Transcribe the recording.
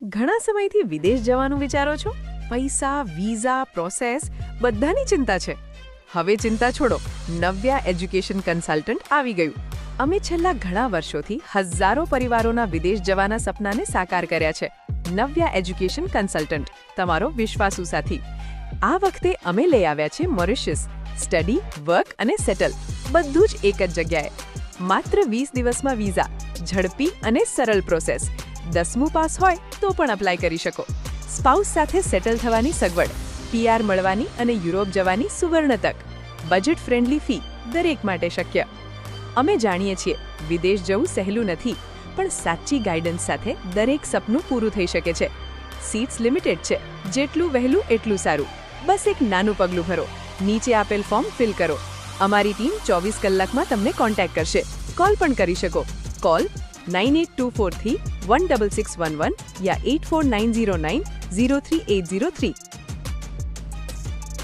ઘણા સમયથી વિદેશ જવાનું વિચારો છો? પૈસા, વિઝા, પ્રોસેસ બધાની ચિંતા છે. હવે ચિંતા છોડો, નવ્યા એજ્યુકેશન કન્સલ્ટન્ટ આવી ગયું. અમે છેલ્લા ઘણા વર્ષોથી હજારો પરિવારોના વિદેશ જવાના સપનાને સાકાર કર્યા છે. નવ્યા એજ્યુકેશન કન્સલ્ટન્ટ, તમારો વિશ્વાસુ સાથી. આ વખતે અમે લઈ આવ્યા છે મોરિશિયસ. સ્ટડી, વર્ક અને સેટલ બધું જ એક જ જગ્યાએ. માત્ર 20 દિવસમાં વિઝા, ઝડપી અને સરળ પ્રોસેસ. 10મું પાસ હોય તો પણ અપ્લાય કરી શકો. સ્પાઉસ સાથે સેટલ થવાની સગવડ, PR મળવાની અને યુરોપ જવાની સુવર્ણ તક. બજેટ ફ્રેન્ડલી ફી, દરેક માટે શક્ય. અમે જાણીએ છીએ વિદેશ જવું સહેલું નથી, પણ સાચી ગાઈડન્સ સાથે દરેક સપનું પૂરું થઈ શકે છે. સીટ્સ લિમિટેડ છે, જેટલું વહેલું એટલું સારું. બસ એક નાનું પગલું ભરો, નીચે આપેલ ફોર્મ ફિલ કરો. અમારી ટીમ 24 કલાકમાં તમને કોન્ટેક્ટ કરશે. કોલ પણ કરી શકો. કોલ 9824316611 યા 8490903803.